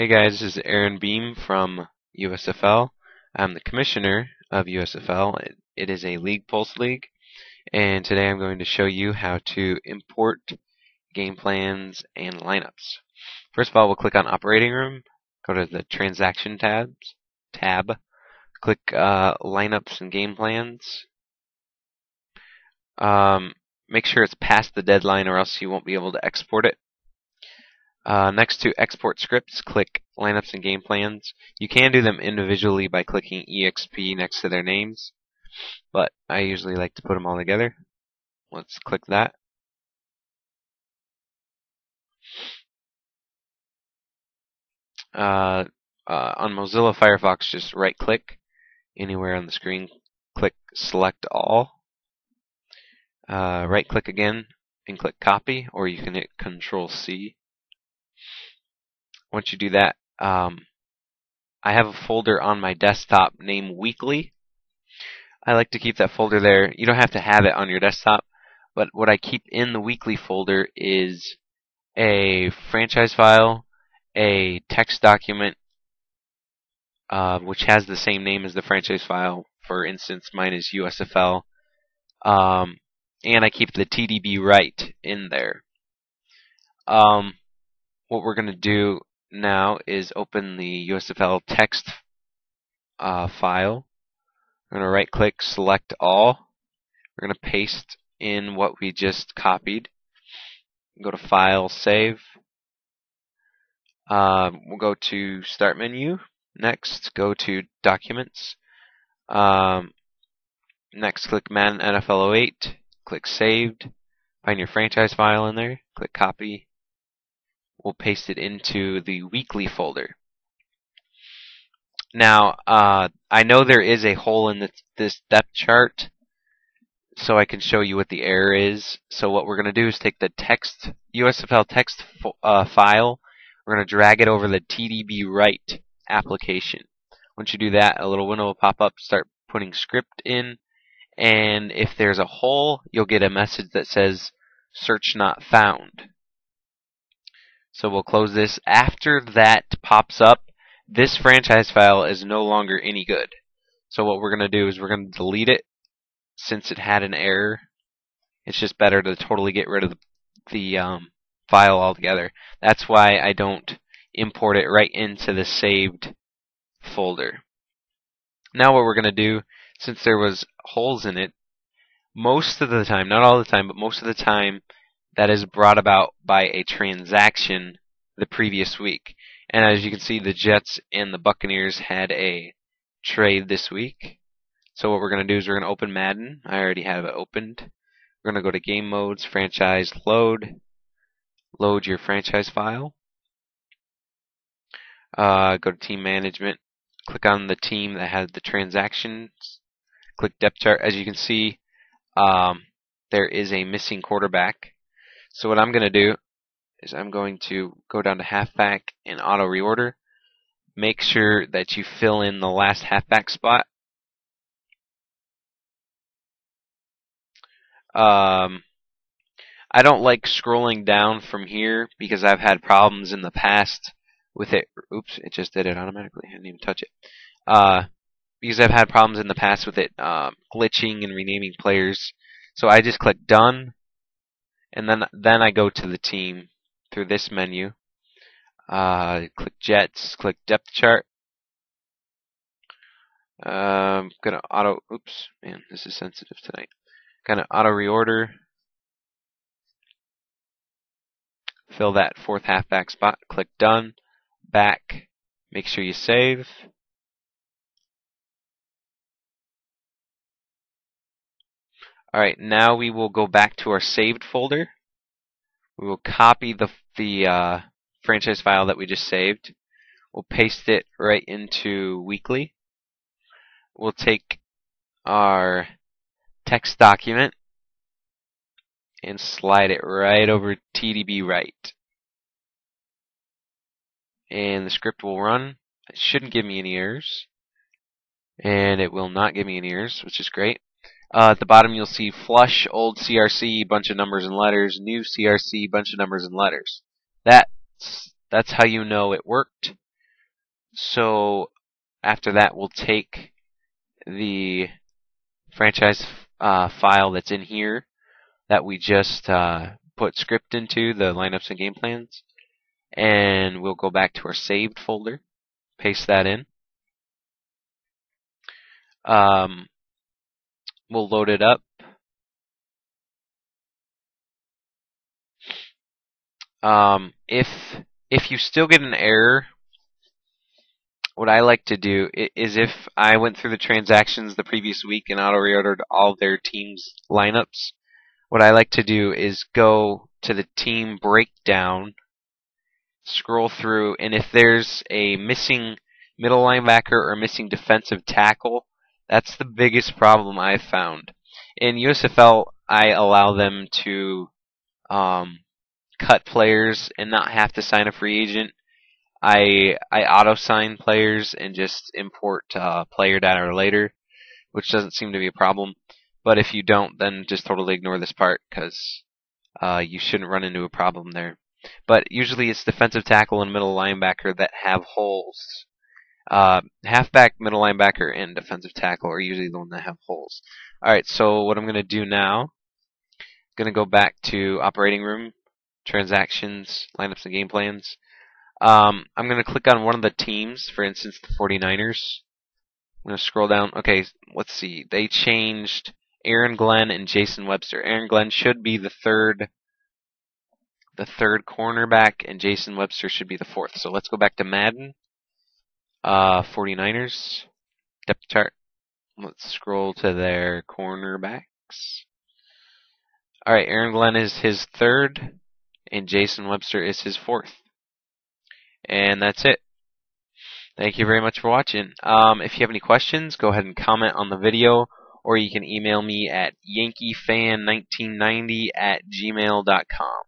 Hey guys, this is Aaron Beam from USFL. I'm the commissioner of USFL. It is a League Pulse League, and today I'm going to show you how to import game plans and lineups. First of all, we'll click on Operating Room, go to the Transaction tab, click Lineups and Game Plans. Make sure it's past the deadline or else you won't be able to export it. Next to Export Scripts, click Lineups and Game Plans. You can do them individually by clicking EXP next to their names, but I usually like to put them all together. Let's click that. On Mozilla Firefox, just right-click anywhere on the screen, click Select All. Right-click again and click Copy, or you can hit Control-C. Once you do that, I have a folder on my desktop named Weekly. I like to keep that folder there. You don't have to have it on your desktop, but what I keep in the Weekly folder is a franchise file, a text document, which has the same name as the franchise file. For instance, mine is USFL, and I keep the TDB right in there. What we're going to do now is open the USFL text file. We're going to right-click, select all. We're going to paste in what we just copied. Go to File, Save. We'll go to Start menu. Next, go to Documents. Next, click Madden NFL 08. Click Saved. Find your franchise file in there. Click Copy. We'll paste it into the Weekly folder. Now, I know there is a hole in this depth chart, so I can show you what the error is. So what we're going to do is take the text USFL text file. We're going to drag it over the TDB right application. Once you do that, a little window will pop up. Start putting script in, and if there's a hole, you'll get a message that says "Search not found." So we'll close this. After that pops up, this franchise file is no longer any good. So what we're going to do is we're going to delete it since it had an error. It's just better to totally get rid of the file altogether. That's why I don't import it right into the saved folder. Now what we're going to do, since there was holes in it, most of the time, not all the time, but most of the time, that is brought about by a transaction the previous week. And as you can see, the Jets and the Buccaneers had a trade this week. So what we're going to do is we're going to open Madden. I already have it opened. We're going to go to Game Modes, Franchise, Load. Load your franchise file. Go to Team Management. Click on the team that has the transactions. Click Depth Chart. As you can see, there is a missing quarterback. So what I'm going to do is I'm going to go down to halfback and auto reorder. Make sure that you fill in the last halfback spot. I don't like scrolling down from here because I've had problems in the past with it. Oops, it just did it automatically. I didn't even touch it. Because I've had problems in the past with it glitching and renaming players. So I just click Done, and then I go to the team through this menu. Click Jets, click Depth Chart. Gonna auto. Oops, man, this is sensitive tonight. Gonna auto reorder. Fill that fourth halfback spot. Click Done. Back. Make sure you save. Alright, now we will go back to our saved folder. We will copy the franchise file that we just saved. We'll paste it right into Weekly. We'll take our text document and slide it right over TDB right. And the script will run. It shouldn't give me any errors. And it will not give me any errors, which is great. At the bottom you'll see flush, old CRC, bunch of numbers and letters, new CRC, bunch of numbers and letters. That's how you know it worked. So after that, we'll take the franchise file that's in here that we just put script into, the lineups and game plans, and we'll go back to our saved folder, paste that in. We'll load it up. If you still get an error, what I like to do is, if I went through the transactions the previous week and auto reordered all their teams' lineups, what I like to do is go to the team breakdown, scroll through, and if there's a missing middle linebacker or missing defensive tackle, that's the biggest problem I've found. In USFL, I allow them to cut players and not have to sign a free agent. I auto sign players and just import player data later, which doesn't seem to be a problem. But if you don't, then just totally ignore this part, because you shouldn't run into a problem there. But usually it's defensive tackle and middle linebacker that have holes. Halfback, middle linebacker, and defensive tackle are usually the ones that have holes. Alright, so what I'm going to do now, I'm going to go back to operating room, transactions, lineups, and game plans. I'm going to click on one of the teams, for instance, the 49ers. I'm going to scroll down. Okay, let's see. They changed Aaron Glenn and Jason Webster. Aaron Glenn should be the third cornerback, and Jason Webster should be the fourth. So let's go back to Madden. 49ers depth chart. Let's scroll to their cornerbacks. Alright, Aaron Glenn is his third, and Jason Webster is his fourth. And that's it. Thank you very much for watching. If you have any questions, go ahead and comment on the video, or you can email me at yankeefan1990@gmail.com.